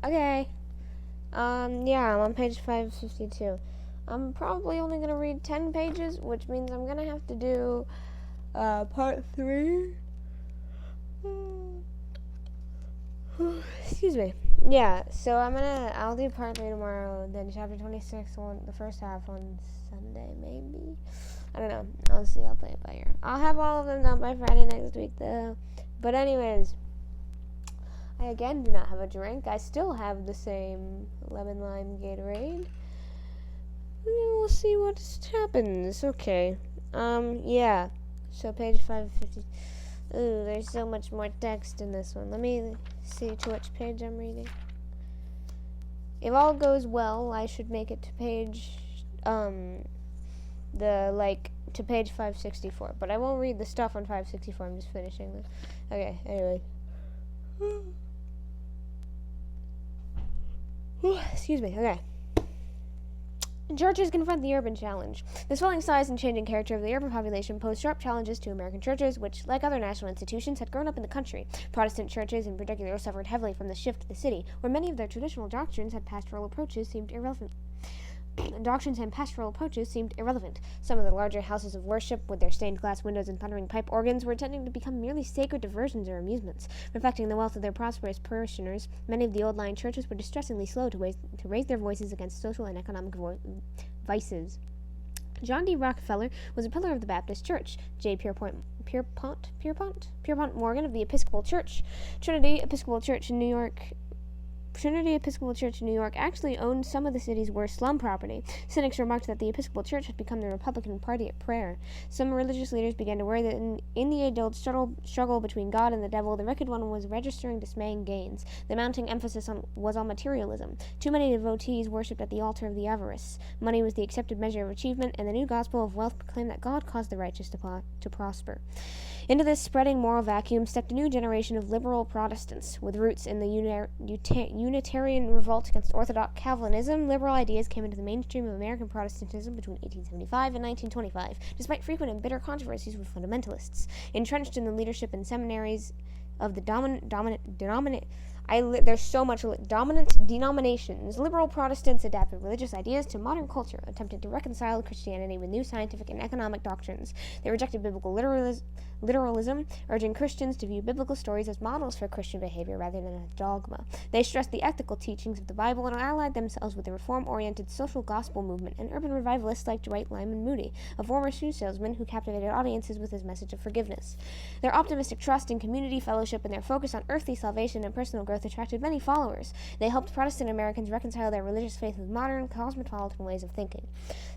Okay. Yeah, I'm on page 552. I'm probably only going to read 10 pages, which means I'm going to have to do, part 3. Excuse me. Yeah, so I'll do part 3 tomorrow, then chapter 26, the first half on Sunday, maybe? I don't know. I'll see. I'll play it by ear. I'll have all of them done by Friday next week, though. But anyways, I again do not have a drink. I still have the same lemon lime Gatorade. We'll see what happens. Okay. Yeah. So page 550. Ooh, there's so much more text in this one. Let me see to which page I'm reading. If all goes well, I should make it to page, to page 564. But I won't read the stuff on 564. I'm just finishing this. Okay, anyway. Excuse me, okay. Churches confront the urban challenge. The swelling size and changing character of the urban population posed sharp challenges to American churches, which, like other national institutions, had grown up in the country. Protestant churches, in particular, suffered heavily from the shift to the city, where many of their traditional doctrines and pastoral approaches seemed irrelevant. Some of the larger houses of worship, with their stained glass windows and thundering pipe organs, were tending to become merely sacred diversions or amusements. Reflecting the wealth of their prosperous parishioners, many of the old-line churches were distressingly slow to raise their voices against social and economic vices. John D. Rockefeller was a pillar of the Baptist Church. J. Pierpont Morgan of the Episcopal Church, Trinity Episcopal Church in New York actually owned some of the city's worst slum property. Cynics remarked that the Episcopal Church had become the Republican Party at prayer. Some religious leaders began to worry that in the age-old struggle between God and the devil, the wicked one was registering dismaying gains. The mounting emphasis was on materialism. Too many devotees worshipped at the altar of the avarice. Money was the accepted measure of achievement, and the new gospel of wealth proclaimed that God caused the righteous to prosper. Into this spreading moral vacuum stepped a new generation of liberal Protestants. With roots in the Unitarian revolt against Orthodox Calvinism, liberal ideas came into the mainstream of American Protestantism between 1875 and 1925, despite frequent and bitter controversies with fundamentalists. Entrenched in the leadership and seminaries of the dominant denominations, liberal Protestants adapted religious ideas to modern culture, attempted to reconcile Christianity with new scientific and economic doctrines. They rejected biblical literalism, urging Christians to view biblical stories as models for Christian behavior rather than a dogma. They stressed the ethical teachings of the Bible and allied themselves with the reform-oriented social gospel movement and urban revivalists like Dwight Lyman Moody, a former shoe salesman who captivated audiences with his message of forgiveness. Their optimistic trust in community fellowship and their focus on earthly salvation and personal growth attracted many followers. They helped Protestant Americans reconcile their religious faith with modern, cosmopolitan ways of thinking.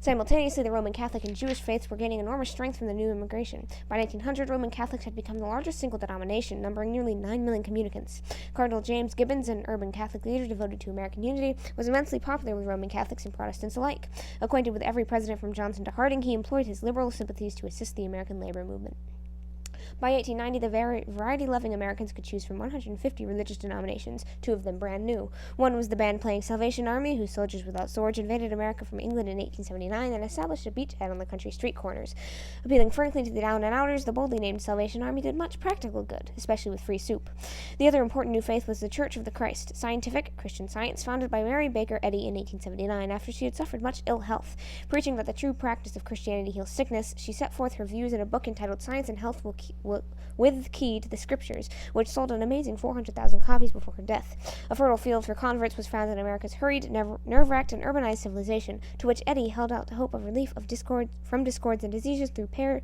Simultaneously, the Roman Catholic and Jewish faiths were gaining enormous strength from the new immigration. By 1900, Roman Catholics had become the largest single denomination, numbering nearly 9 million communicants. Cardinal James Gibbons, an urban Catholic leader devoted to American unity, was immensely popular with Roman Catholics and Protestants alike. Acquainted with every president from Johnson to Harding, he employed his liberal sympathies to assist the American labor movement. By 1890, the variety-loving Americans could choose from 150 religious denominations, 2 of them brand new. One was the band-playing Salvation Army, whose soldiers without swords invaded America from England in 1879 and established a beachhead on the country street corners. Appealing frankly to the down-and-outers, the boldly named Salvation Army did much practical good, especially with free soup. The other important new faith was the Church of the Christ, scientific Christian Science, founded by Mary Baker Eddy in 1879 after she had suffered much ill health. Preaching that the true practice of Christianity heals sickness, she set forth her views in a book entitled Science and Health with Key to the Scriptures, which sold an amazing 400,000 copies before her death. A fertile field for converts was found in America's hurried, nerve-wracked, and urbanized civilization, to which Eddy held out the hope of relief from discords and diseases through prayer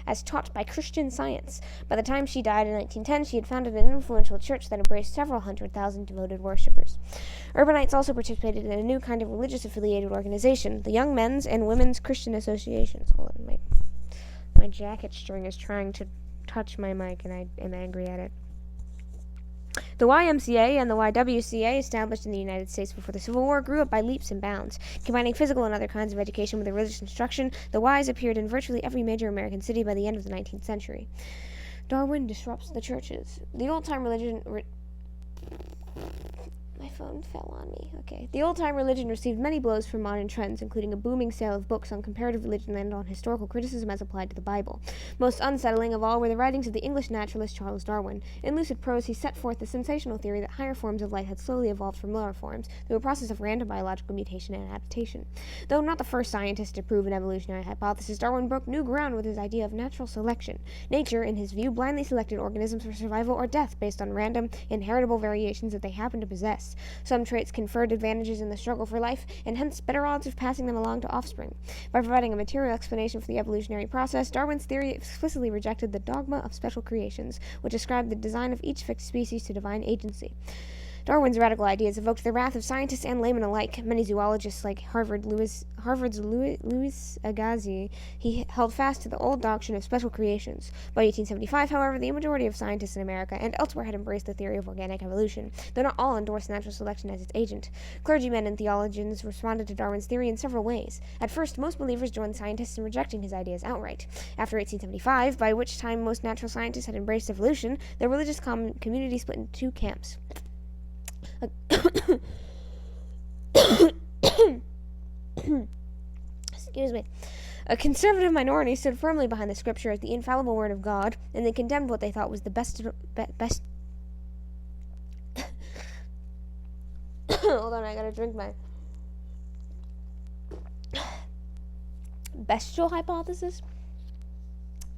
as taught by Christian Science. By the time she died in 1910, she had founded an influential church that embraced several 100,000 devoted worshippers. Urbanites also participated in a new kind of religious affiliated organization, the Young Men's and Women's Christian Associations. Hold on, my jacket string is trying to touch my mic, and I am angry at it. The YMCA and the YWCA, established in the United States before the Civil War, grew up by leaps and bounds. Combining physical and other kinds of education with religious instruction, the Ys appeared in virtually every major American city by the end of the 19th century. Darwin disrupts the churches. The old-time religion... my phone fell on me. Okay. The old-time religion received many blows from modern trends, including a booming sale of books on comparative religion and on historical criticism as applied to the Bible. Most unsettling of all were the writings of the English naturalist Charles Darwin. In lucid prose, he set forth the sensational theory that higher forms of life had slowly evolved from lower forms through a process of random biological mutation and adaptation. Though not the first scientist to prove an evolutionary hypothesis, Darwin broke new ground with his idea of natural selection. Nature, in his view, blindly selected organisms for survival or death based on random, inheritable variations that they happened to possess. Some traits conferred advantages in the struggle for life, and hence better odds of passing them along to offspring. By providing a material explanation for the evolutionary process, Darwin's theory explicitly rejected the dogma of special creations, which ascribed the design of each fixed species to divine agency. Darwin's radical ideas evoked the wrath of scientists and laymen alike. Many zoologists, like Harvard's Louis Agassiz, he held fast to the old doctrine of special creations. By 1875, however, the majority of scientists in America and elsewhere had embraced the theory of organic evolution, though not all endorsed natural selection as its agent. Clergymen and theologians responded to Darwin's theory in several ways. At first, most believers joined scientists in rejecting his ideas outright. After 1875, by which time most natural scientists had embraced evolution, the religious community split into two camps. Excuse me. A conservative minority stood firmly behind the scripture as the infallible word of God, and they condemned what they thought was the best hold on, I gotta drink my bestial hypothesis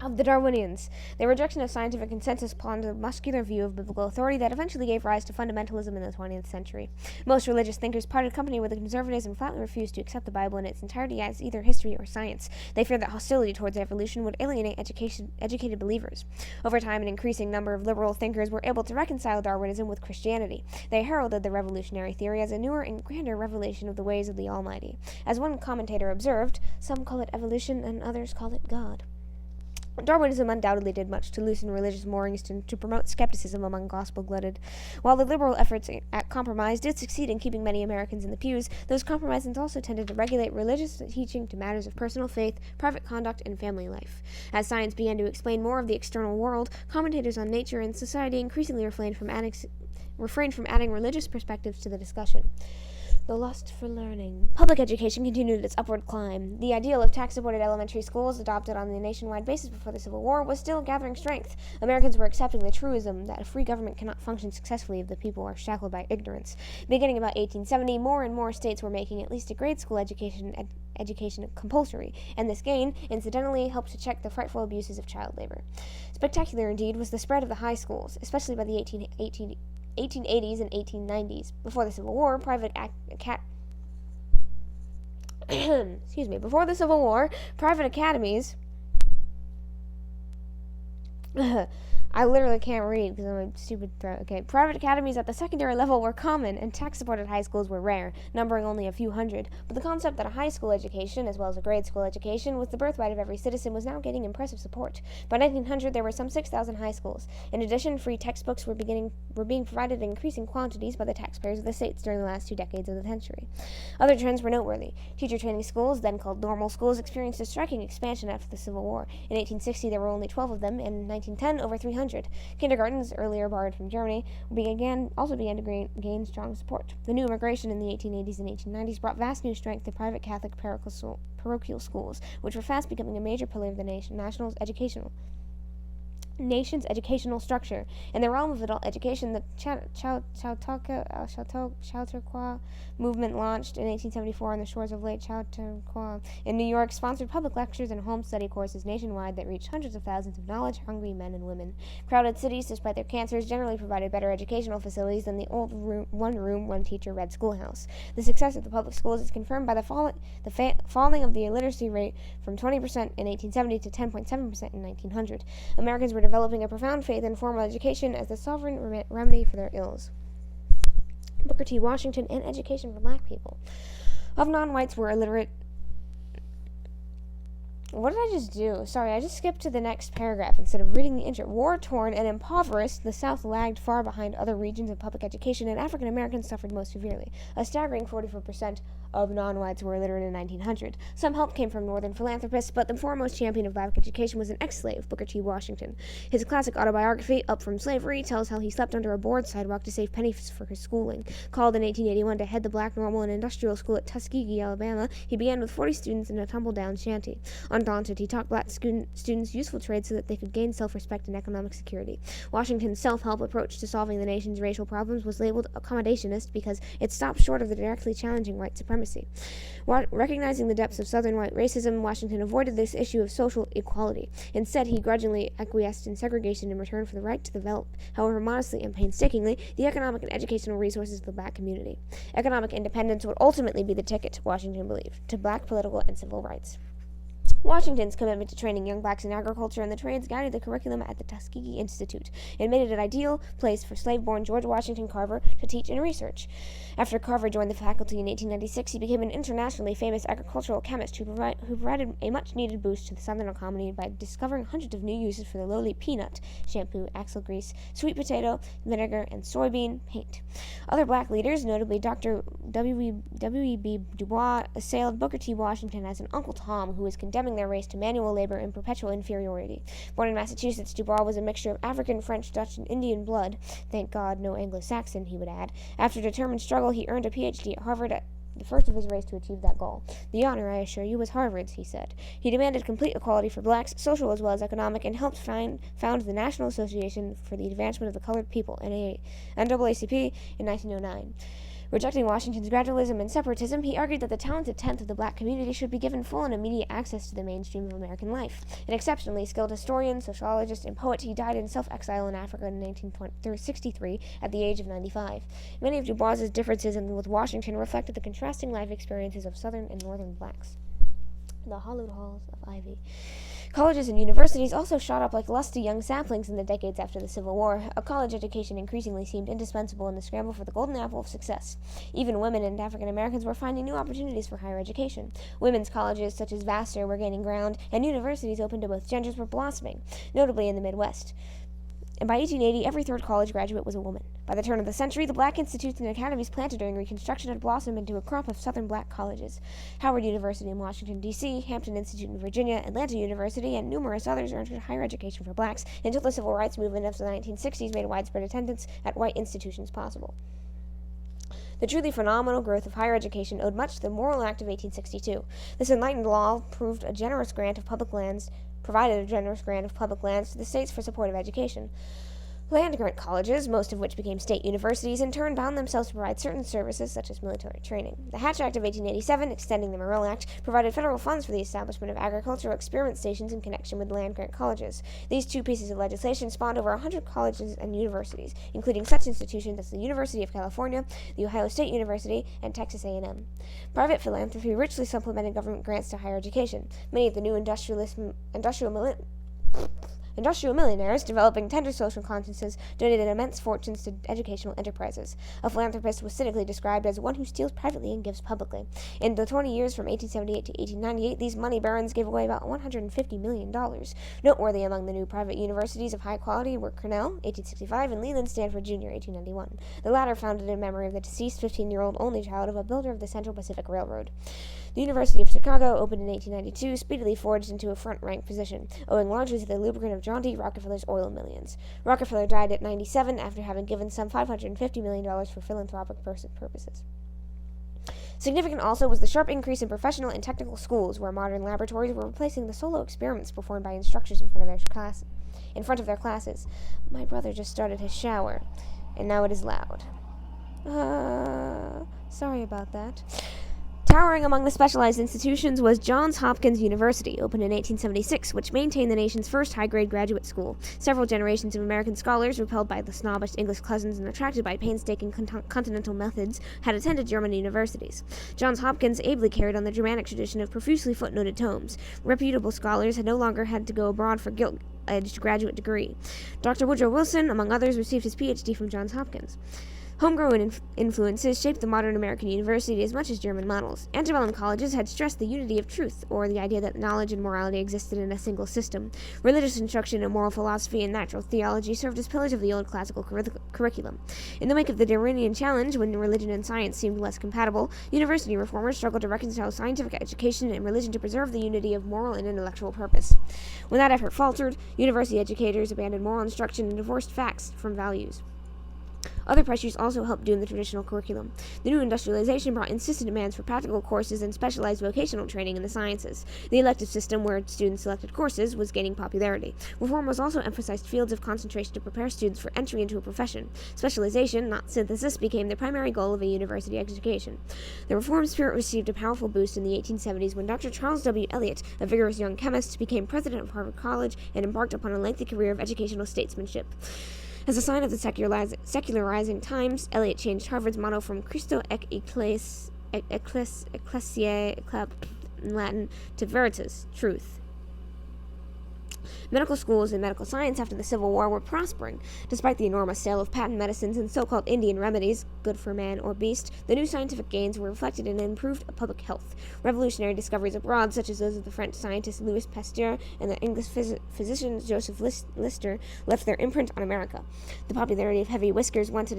of the Darwinians. Their rejection of scientific consensus spawned a muscular view of biblical authority that eventually gave rise to fundamentalism in the 20th century. Most religious thinkers parted company with the conservatives and flatly refused to accept the Bible in its entirety as either history or science. They feared that hostility towards evolution would alienate educated believers. Over time, an increasing number of liberal thinkers were able to reconcile Darwinism with Christianity. They heralded the revolutionary theory as a newer and grander revelation of the ways of the Almighty. As one commentator observed, some call it evolution and others call it God. Darwinism undoubtedly did much to loosen religious moorings to promote skepticism among gospel-glutted. While the liberal efforts at compromise did succeed in keeping many Americans in the pews, those compromises also tended to regulate religious teaching to matters of personal faith, private conduct, and family life. As science began to explain more of the external world, commentators on nature and society increasingly refrained from adding religious perspectives to the discussion. The lust for learning. Public education continued its upward climb. The ideal of tax-supported elementary schools, adopted on the nationwide basis before the Civil War, was still gathering strength. Americans were accepting the truism that a free government cannot function successfully if the people are shackled by ignorance. Beginning about 1870, more and more states were making at least a grade school education compulsory, and this gain, incidentally, helped to check the frightful abuses of child labor. Spectacular, indeed, was the spread of the high schools, especially by the 1880s and 1890s. Before the Civil War, private academies I literally can't read because I'm a stupid throat. Okay. Private academies at the secondary level were common, and tax-supported high schools were rare, numbering only a few hundred. But the concept that a high school education, as well as a grade school education, was the birthright of every citizen was now gaining impressive support. By 1900, there were some 6,000 high schools. In addition, free textbooks were being provided in increasing quantities by the taxpayers of the states during the last 2 decades of the century. Other trends were noteworthy. Teacher training schools, then called normal schools, experienced a striking expansion after the Civil War. In 1860, there were only 12 of them, and in 1910, over 300. Kindergartens, earlier borrowed from Germany, began to gain strong support. The new immigration in the 1880s and 1890s brought vast new strength to private Catholic parochial schools, which were fast becoming a major pillar of the nation's educational structure. In the realm of adult education, the Chautauqua movement, launched in 1874 on the shores of Lake Chautauqua in New York, sponsored public lectures and home study courses nationwide that reached hundreds of thousands of knowledge-hungry men and women. Crowded cities, despite their cancers, generally provided better educational facilities than the old one-room, one-teacher red schoolhouse. The success of the public schools is confirmed by the falling of the illiteracy rate from 20% in 1870 to 10.7% in 1900. Americans were developing a profound faith in formal education as the sovereign remedy for their ills. Booker T. Washington and education for black people. Of non-whites were illiterate What did I just do? Sorry, I just skipped to the next paragraph instead of reading the intro. War-torn and impoverished, the South lagged far behind other regions of public education, and African Americans suffered most severely. A staggering 44% of non-whites were illiterate in 1900. Some help came from northern philanthropists, but the foremost champion of black education was an ex-slave, Booker T. Washington. His classic autobiography, Up From Slavery, tells how he slept under a board sidewalk to save pennies for his schooling. Called in 1881 to head the black normal and industrial school at Tuskegee, Alabama, he began with 40 students in a tumble-down shanty. Undaunted, he taught black students useful trades so that they could gain self-respect and economic security. Washington's self-help approach to solving the nation's racial problems was labeled accommodationist because it stopped short of the directly challenging white supremacy. Recognizing the depths of Southern white racism, Washington avoided this issue of social equality. Instead, he grudgingly acquiesced in segregation in return for the right to develop, however modestly and painstakingly, the economic and educational resources of the black community. Economic independence would ultimately be the ticket, Washington believed, to black political and civil rights. Washington's commitment to training young blacks in agriculture and the trades guided the curriculum at the Tuskegee Institute. It made it an ideal place for slave-born George Washington Carver to teach and research. After Carver joined the faculty in 1896, he became an internationally famous agricultural chemist who provided a much-needed boost to the Southern economy by discovering hundreds of new uses for the lowly peanut, shampoo, axle grease, sweet potato, vinegar, and soybean paint. Other black leaders, notably Dr. W.E.B. Du Bois, assailed Booker T. Washington as an Uncle Tom who was condemning their race to manual labor and perpetual inferiority. Born in Massachusetts, Du Bois was a mixture of African, French, Dutch, and Indian blood. Thank God, no Anglo-Saxon, he would add. After determined struggle, he earned a Ph.D. at Harvard, the first of his race to achieve that goal. The honor, I assure you, was Harvard's, he said. He demanded complete equality for blacks, social as well as economic, and helped found the National Association for the Advancement of the Colored People, NAACP, in 1909. Rejecting Washington's gradualism and separatism, he argued that the talented tenth of the black community should be given full and immediate access to the mainstream of American life. An exceptionally skilled historian, sociologist, and poet, he died in self-exile in Africa in 1963 at the age of 95. Many of Du Bois's differences with Washington reflected the contrasting life experiences of Southern and Northern blacks. The hallowed halls of Ivy. Colleges and universities also shot up like lusty young saplings in the decades after the Civil War. A college education increasingly seemed indispensable in the scramble for the golden apple of success. Even women and African Americans were finding new opportunities for higher education. Women's colleges such as Vassar were gaining ground, and universities open to both genders were blossoming, notably in the Midwest. And by 1880, every third college graduate was a woman. By the turn of the century, the black institutes and academies planted during Reconstruction had blossomed into a crop of Southern black colleges. Howard University in Washington, D.C., Hampton Institute in Virginia, Atlanta University, and numerous others earned higher education for blacks until the civil rights movement of the 1960s made widespread attendance at white institutions possible. The truly phenomenal growth of higher education owed much to the Morrill Act of 1862. This enlightened law provided a generous grant of public lands to the states for support of education. Land-grant colleges, most of which became state universities, in turn bound themselves to provide certain services such as military training. The Hatch Act of 1887, extending the Morrill Act, provided federal funds for the establishment of agricultural experiment stations in connection with land-grant colleges. These two pieces of legislation spawned over 100 colleges and universities, including such institutions as the University of California, the Ohio State University, and Texas A&M. Private philanthropy richly supplemented government grants to higher education. Many of the new industrial millionaires, developing tender social consciences, donated immense fortunes to educational enterprises. A philanthropist was cynically described as one who steals privately and gives publicly. In the 20 years from 1878 to 1898, these money barons gave away about $150 million. Noteworthy among the new private universities of high quality were Cornell, 1865, and Leland Stanford Jr., 1891. The latter founded in memory of the deceased 15-year-old only child of a builder of the Central Pacific Railroad. The University of Chicago, opened in 1892, speedily forged into a front-rank position, owing largely to the lubricant of John D. Rockefeller's oil millions. Rockefeller died at 97 after having given some $550 million for philanthropic purposes. Significant also was the sharp increase in professional and technical schools, where modern laboratories were replacing the solo experiments performed by instructors in front of their classes. My brother just started his shower, and now it is loud. Sorry about that. Towering among the specialized institutions was Johns Hopkins University, opened in 1876, which maintained the nation's first high-grade graduate school. Several generations of American scholars, repelled by the snobbish English cousins and attracted by painstaking continental methods, had attended German universities. Johns Hopkins ably carried on the Germanic tradition of profusely footnoted tomes. Reputable scholars had no longer had to go abroad for gilt-edged graduate degree. Dr. Woodrow Wilson, among others, received his Ph.D. from Johns Hopkins. Homegrown influences shaped the modern American university as much as German models. Antebellum colleges had stressed the unity of truth, or the idea that knowledge and morality existed in a single system. Religious instruction and moral philosophy and natural theology served as pillars of the old classical curriculum. In the wake of the Darwinian challenge, when religion and science seemed less compatible, university reformers struggled to reconcile scientific education and religion to preserve the unity of moral and intellectual purpose. When that effort faltered, university educators abandoned moral instruction and divorced facts from values. Other pressures also helped doom the traditional curriculum. The new industrialization brought insistent demands for practical courses and specialized vocational training in the sciences. The elective system, where students selected courses, was gaining popularity. Reformers also emphasized fields of concentration to prepare students for entry into a profession. Specialization, not synthesis, became the primary goal of a university education. The reform spirit received a powerful boost in the 1870s when Dr. Charles W. Eliot, a vigorous young chemist, became president of Harvard College and embarked upon a lengthy career of educational statesmanship. As a sign of the secularizing times, Eliot changed Harvard's motto from Christo et Ecclesiae in Latin to Veritas, truth. Medical schools and medical science after the Civil War were prospering. Despite the enormous sale of patent medicines and so-called Indian remedies, good for man or beast, the new scientific gains were reflected in improved public health. Revolutionary discoveries abroad, such as those of the French scientist Louis Pasteur and the English physician Joseph Lister, left their imprint on America. The popularity of heavy whiskers waned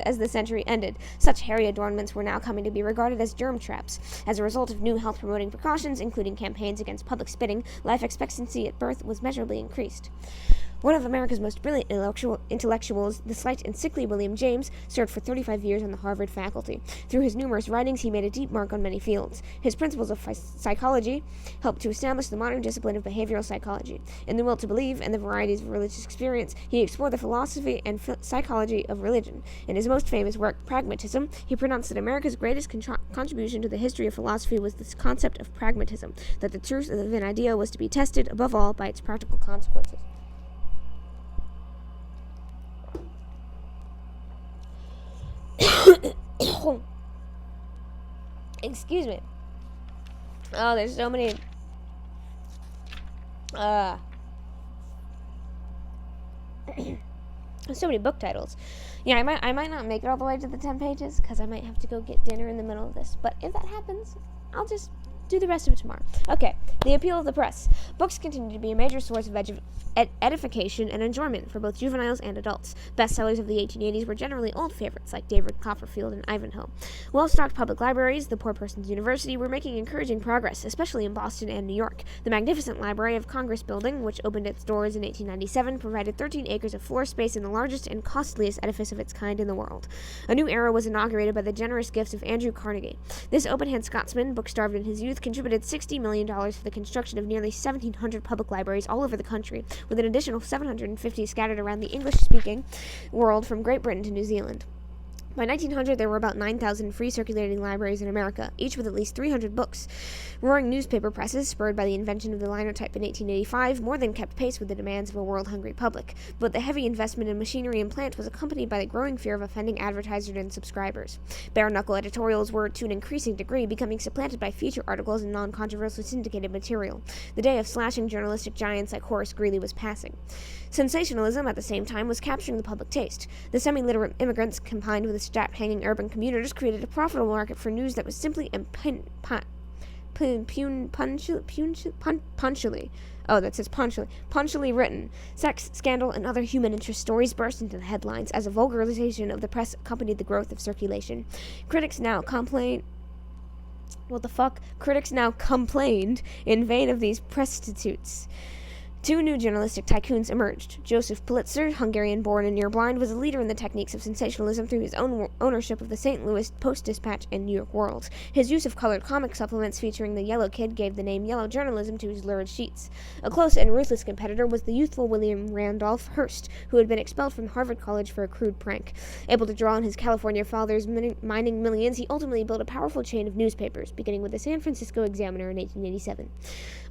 as the century ended. Such hairy adornments were now coming to be regarded as germ traps. As a result of new health-promoting precautions, including campaigns against public spitting, life expectancy at birth was measurably increased. One of America's most brilliant intellectuals, the slight and sickly William James, served for 35 years on the Harvard faculty. Through his numerous writings, he made a deep mark on many fields. His principles of psychology helped to establish the modern discipline of behavioral psychology. In The Will to Believe and the Varieties of Religious Experience, he explored the philosophy and psychology of religion. In his most famous work, Pragmatism, he pronounced that America's greatest contribution to the history of philosophy was this concept of pragmatism, that the truth of an idea was to be tested, above all, by its practical consequences. Excuse me. Oh, there's so many. So many book titles. Yeah, I might not make it all the way to the 10 pages because I might have to go get dinner in the middle of this. But if that happens, I'll just do the rest of it tomorrow. Okay, the appeal of the press. Books continue to be a major source of edification and enjoyment for both juveniles and adults. Bestsellers of the 1880s were generally old favorites like David Copperfield and Ivanhoe. Well-stocked public libraries, the Poor Person's University, were making encouraging progress, especially in Boston and New York. The magnificent Library of Congress building, which opened its doors in 1897, provided 13 acres of floor space in the largest and costliest edifice of its kind in the world. A new era was inaugurated by the generous gifts of Andrew Carnegie. This open-hand Scotsman, book-starved in his youth, contributed $60 million for the construction of nearly 1,700 public libraries all over the country, with an additional 750 scattered around the English-speaking world from Great Britain to New Zealand. By 1900, there were about 9,000 free circulating libraries in America, each with at least 300 books. Roaring newspaper presses, spurred by the invention of the linotype in 1885, more than kept pace with the demands of a world-hungry public. But the heavy investment in machinery and plant was accompanied by the growing fear of offending advertisers and subscribers. Bare-knuckle editorials were, to an increasing degree, becoming supplanted by feature articles and non-controversial syndicated material. The day of slashing journalistic giants like Horace Greeley was passing. Sensationalism, at the same time, was capturing the public taste. The semi-literate immigrants, combined with the strap-hanging urban commuters, created a profitable market for news that was simply punctually written. Sex, scandal, and other human interest stories burst into the headlines as a vulgarization of the press accompanied the growth of circulation. Critics now complained in vain of these prostitutes. Two new journalistic tycoons emerged. Joseph Pulitzer, Hungarian-born and near-blind, was a leader in the techniques of sensationalism through his own ownership of the St. Louis Post-Dispatch and New York World. His use of colored comic supplements featuring the Yellow Kid gave the name Yellow Journalism to his lurid sheets. A close and ruthless competitor was the youthful William Randolph Hearst, who had been expelled from Harvard College for a crude prank. Able to draw on his California father's mining millions, he ultimately built a powerful chain of newspapers, beginning with the San Francisco Examiner in 1887.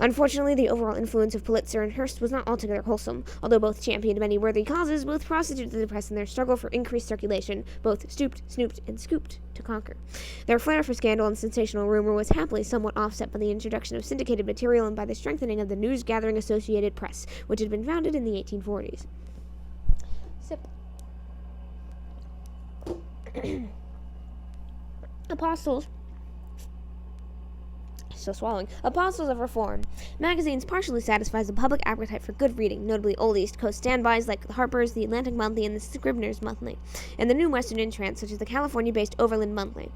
Unfortunately, the overall influence of Pulitzer and Hearst was not altogether wholesome. Although both championed many worthy causes, both prostituted the press in their struggle for increased circulation. Both stooped, snooped, and scooped to conquer. Their flair for scandal and sensational rumor was happily somewhat offset by the introduction of syndicated material and by the strengthening of the news-gathering Associated Press, which had been founded in the 1840s. Sip. Apostles of Reform. Magazines partially satisfies the public appetite for good reading, notably Old East Coast standbys like Harper's, the Atlantic Monthly, and the Scribner's Monthly, and the New Western Intrants, such as the California-based Overland Monthly.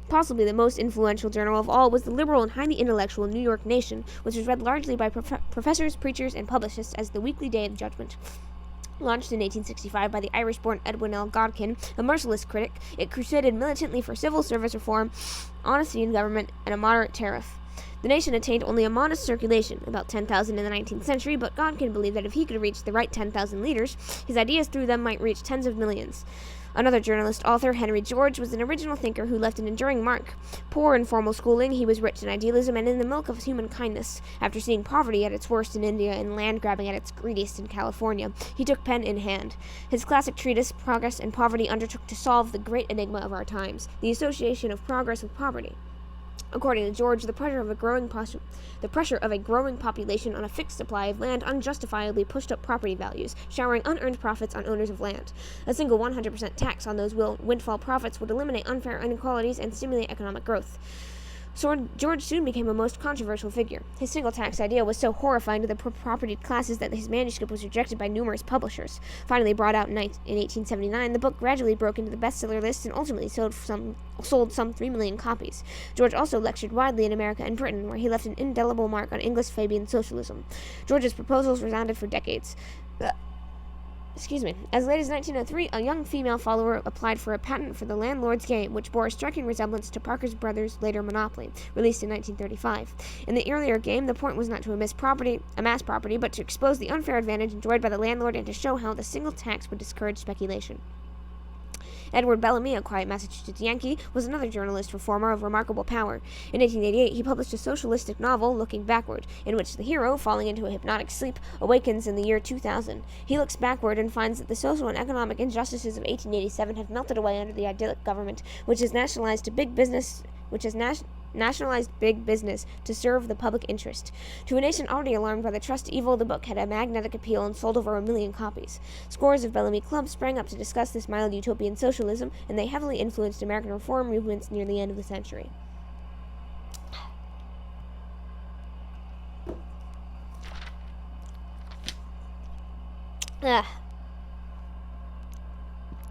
Possibly the most influential journal of all was the liberal and highly intellectual New York Nation, which was read largely by professors, preachers, and publicists as the weekly day of judgment. Launched in 1865 by the Irish-born Edwin L. Godkin, a merciless critic, it crusaded militantly for civil service reform, honesty in government, and a moderate tariff. The Nation attained only a modest circulation, about 10,000 in the 19th century, but Godkin believed that if he could reach the right 10,000 leaders, his ideas through them might reach tens of millions. Another journalist, author, Henry George, was an original thinker who left an enduring mark. Poor in formal schooling, he was rich in idealism and in the milk of human kindness. After seeing poverty at its worst in India and land-grabbing at its greediest in California, he took pen in hand. His classic treatise, Progress and Poverty, undertook to solve the great enigma of our times, the association of progress with poverty. According to George, the pressure of a growing population on a fixed supply of land unjustifiably pushed up property values, showering unearned profits on owners of land. A single 100% tax on those windfall profits would eliminate unfair inequalities and stimulate economic growth. So George soon became a most controversial figure. His single tax idea was so horrifying to the propertied classes that his manuscript was rejected by numerous publishers. Finally brought out in 1879, the book gradually broke into the bestseller list and ultimately sold some 3 million copies. George also lectured widely in America and Britain, where he left an indelible mark on English Fabian socialism. George's proposals resounded for decades. As late as 1903, a young female follower applied for a patent for the landlord's game, which bore a striking resemblance to Parker Brothers' later Monopoly, released in 1935. In the earlier game, the point was not to amass property, but to expose the unfair advantage enjoyed by the landlord and to show how the single tax would discourage speculation. Edward Bellamy, a quiet Massachusetts Yankee, was another journalist reformer of remarkable power. In 1888, he published a socialistic novel, Looking Backward, in which the hero, falling into a hypnotic sleep, awakens in the year 2000. He looks backward and finds that the social and economic injustices of 1887 have melted away under the idyllic government, which has nationalized big business to serve the public interest. To a nation already alarmed by the trust evil, the book had a magnetic appeal and sold over 1 million copies. Scores of Bellamy clubs sprang up to discuss this mild utopian socialism, and they heavily influenced American reform movements near the end of the century.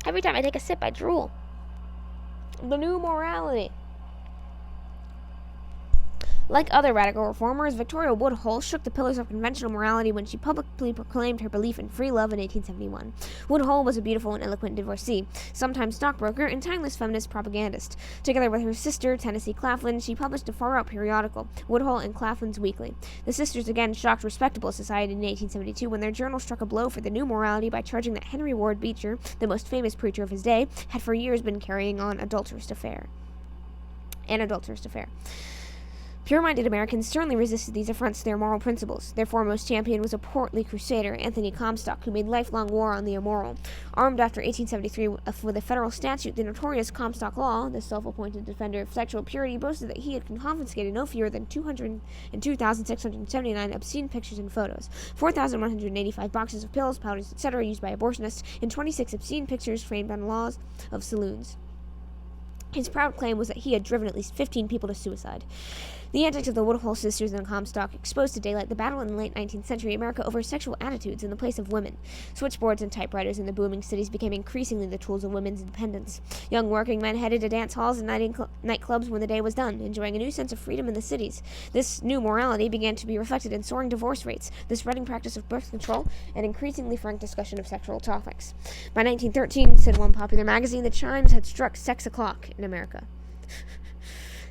Every time I take a sip, I drool. The new morality. Like other radical reformers, Victoria Woodhull shook the pillars of conventional morality when she publicly proclaimed her belief in free love in 1871. Woodhull was a beautiful and eloquent divorcee, sometimes stockbroker, and timeless feminist propagandist. Together with her sister, Tennessee Claflin, she published a far-out periodical, Woodhull and Claflin's Weekly. The sisters again shocked respectable society in 1872 when their journal struck a blow for the new morality by charging that Henry Ward Beecher, the most famous preacher of his day, had for years been carrying on an adulterous affair. Pure-minded Americans sternly resisted these affronts to their moral principles. Their foremost champion was a portly crusader, Anthony Comstock, who made lifelong war on the immoral. Armed after 1873 with a federal statute, the notorious Comstock Law, the self-appointed defender of sexual purity, boasted that he had confiscated no fewer than 202,679 obscene pictures and photos, 4,185 boxes of pills, powders, etc. used by abortionists, and 26 obscene pictures framed on laws of saloons. His proud claim was that he had driven at least 15 people to suicide. The antics of the Woodhull sisters and Comstock exposed to daylight the battle in the late 19th century America over sexual attitudes in the place of women. Switchboards and typewriters in the booming cities became increasingly the tools of women's independence. Young working men headed to dance halls and nightclubs when the day was done, enjoying a new sense of freedom in the cities. This new morality began to be reflected in soaring divorce rates, the spreading practice of birth control, and increasingly frank discussion of sexual topics. By 1913, said one popular magazine, the chimes had struck 6 o'clock in America.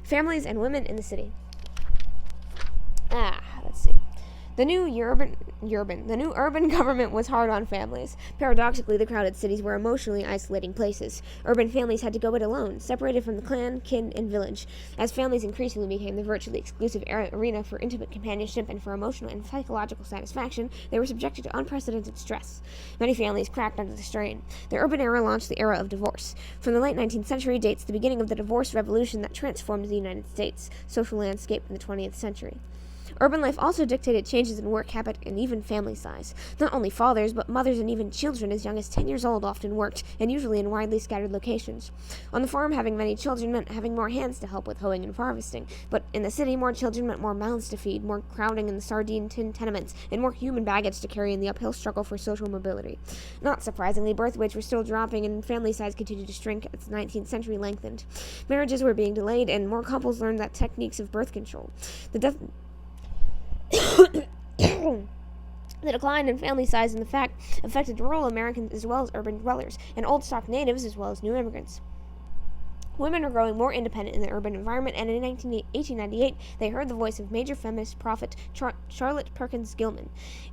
Families and women in the city. Let's see. The new urban government was hard on families. Paradoxically, the crowded cities were emotionally isolating places. Urban families had to go it alone, separated from the clan, kin, and village. As families increasingly became the virtually exclusive arena for intimate companionship and for emotional and psychological satisfaction, they were subjected to unprecedented stress. Many families cracked under the strain. The urban era launched the era of divorce. From the late 19th century dates the beginning of the divorce revolution that transformed the United States' social landscape in the 20th century. Urban life also dictated changes in work habit and even family size. Not only fathers, but mothers and even children as young as 10 years old often worked, and usually in widely scattered locations. On the farm, having many children meant having more hands to help with hoeing and harvesting, but in the city, more children meant more mouths to feed, more crowding in the sardine tin tenements, and more human baggage to carry in the uphill struggle for social mobility. Not surprisingly, birth weights were still dropping, and family size continued to shrink as the 19th century lengthened. Marriages were being delayed, and more couples learned that techniques of birth control. The decline in family size, in fact, affected rural Americans as well as urban dwellers, and old stock natives as well as new immigrants. Women were growing more independent in the urban environment, and in 1898, they heard the voice of major feminist prophet Charlotte Perkins Gilman.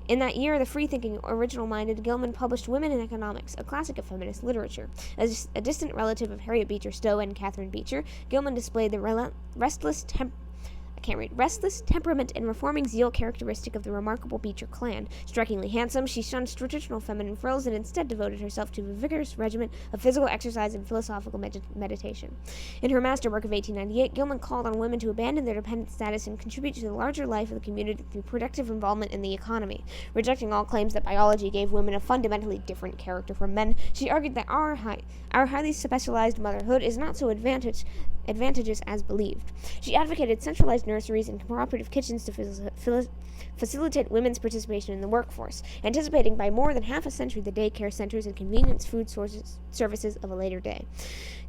In that year, the free-thinking, original-minded Gilman published Women in Economics, a classic of feminist literature. As a distant relative of Harriet Beecher Stowe and Catherine Beecher, Gilman displayed the restless temperament and reforming zeal characteristic of the remarkable Beecher clan. Strikingly handsome, she shunned traditional feminine frills and instead devoted herself to a vigorous regimen of physical exercise and philosophical meditation. In her masterwork of 1898, Gilman called on women to abandon their dependent status and contribute to the larger life of the community through productive involvement in the economy. Rejecting all claims that biology gave women a fundamentally different character from men, she argued that our highly specialized motherhood is not so advantageous as believed. She advocated centralized nurseries and cooperative kitchens to facilitate women's participation in the workforce, anticipating by more than half a century the daycare centers and convenience food services of a later day.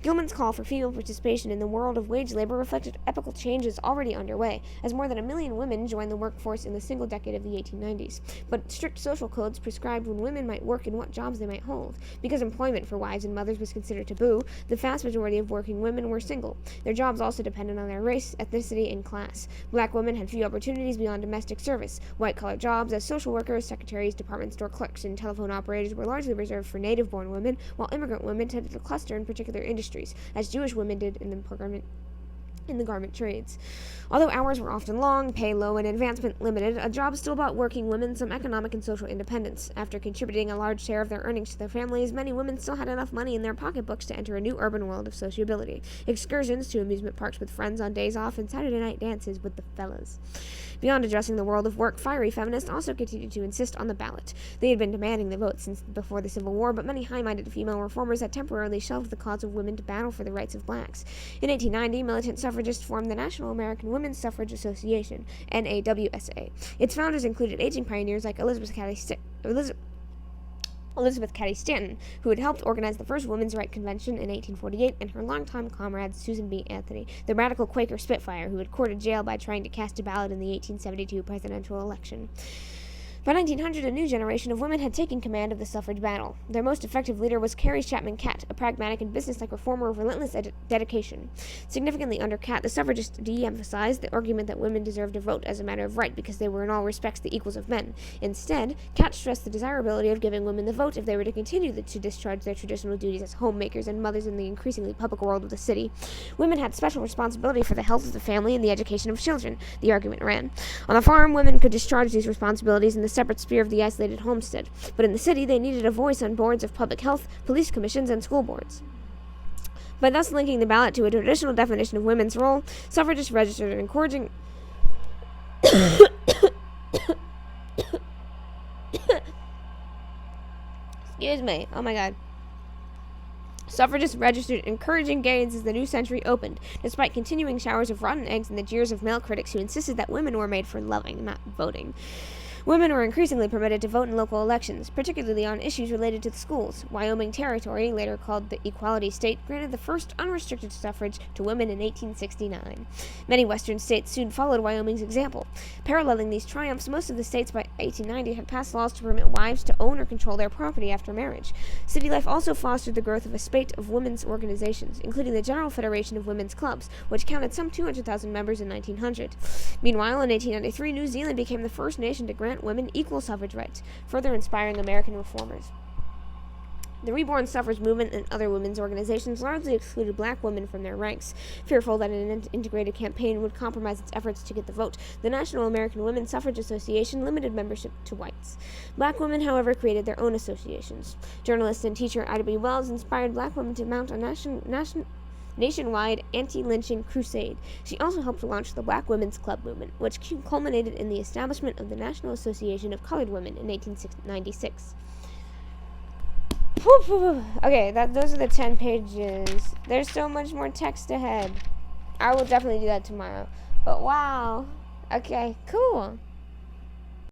Gilman's call for female participation in the world of wage labor reflected epochal changes already underway, as more than 1 million women joined the workforce in the single decade of the 1890s. But strict social codes prescribed when women might work and what jobs they might hold. Because employment for wives and mothers was considered taboo, the vast majority of working women were single. Their jobs also depended on their race, ethnicity, and class. Black women had few opportunities beyond domestic service. White-collar jobs as social workers, secretaries, department store clerks, and telephone operators were largely reserved for native-born women, while immigrant women tended to cluster in particular industries, as Jewish women did in the garment trades. Although hours were often long, pay low, and advancement limited, a job still brought working women some economic and social independence. After contributing a large share of their earnings to their families, many women still had enough money in their pocketbooks to enter a new urban world of sociability. Excursions to amusement parks with friends on days off and Saturday night dances with the fellas. Beyond addressing the world of work, fiery feminists also continued to insist on the ballot. They had been demanding the vote since before the Civil War, but many high-minded female reformers had temporarily shelved the cause of women to battle for the rights of blacks. In 1890, militant suffragists formed the National American Women's Suffrage Association, NAWSA. Its founders included aging pioneers like Elizabeth Cady Stanton, who had helped organize the first Women's Rights Convention in 1848, and her longtime comrade Susan B. Anthony, the radical Quaker Spitfire who had courted jail by trying to cast a ballot in the 1872 presidential election. By 1900, a new generation of women had taken command of the suffrage battle. Their most effective leader was Carrie Chapman Catt, a pragmatic and businesslike reformer of relentless dedication. Significantly under Catt, the suffragists de-emphasized the argument that women deserved to vote as a matter of right because they were in all respects the equals of men. Instead, Catt stressed the desirability of giving women the vote if they were to continue to discharge their traditional duties as homemakers and mothers in the increasingly public world of the city. Women had special responsibility for the health of the family and the education of children, the argument ran. On the farm, women could discharge these responsibilities in the separate sphere of the isolated homestead, but in the city they needed a voice on boards of public health, police commissions, and school boards. By thus linking the ballot to a traditional definition of women's role, suffragists registered encouraging Excuse me. Oh my god. Suffragists registered encouraging gains as the new century opened, despite continuing showers of rotten eggs and the jeers of male critics who insisted that women were made for loving, not voting. Women were increasingly permitted to vote in local elections, particularly on issues related to the schools. Wyoming Territory, later called the Equality State, granted the first unrestricted suffrage to women in 1869. Many western states soon followed Wyoming's example. Paralleling these triumphs, most of the states by 1890 had passed laws to permit wives to own or control their property after marriage. City life also fostered the growth of a spate of women's organizations, including the General Federation of Women's Clubs, which counted some 200,000 members in 1900. Meanwhile, in 1893, New Zealand became the first nation to grant women equal suffrage rights, further inspiring American reformers. The reborn suffrage movement and other women's organizations largely excluded black women from their ranks. Fearful that an integrated campaign would compromise its efforts to get the vote, the National American Women's Suffrage Association limited membership to whites. Black women, however, created their own associations. Journalist and teacher Ida B. Wells inspired black women to mount a nationwide anti-lynching crusade. She also helped to launch the Black Women's Club movement, which culminated in the establishment of the National Association of Colored Women in 1896. Okay, those are the 10 pages. There's so much more text ahead. I will definitely do that tomorrow. But wow. Okay, cool.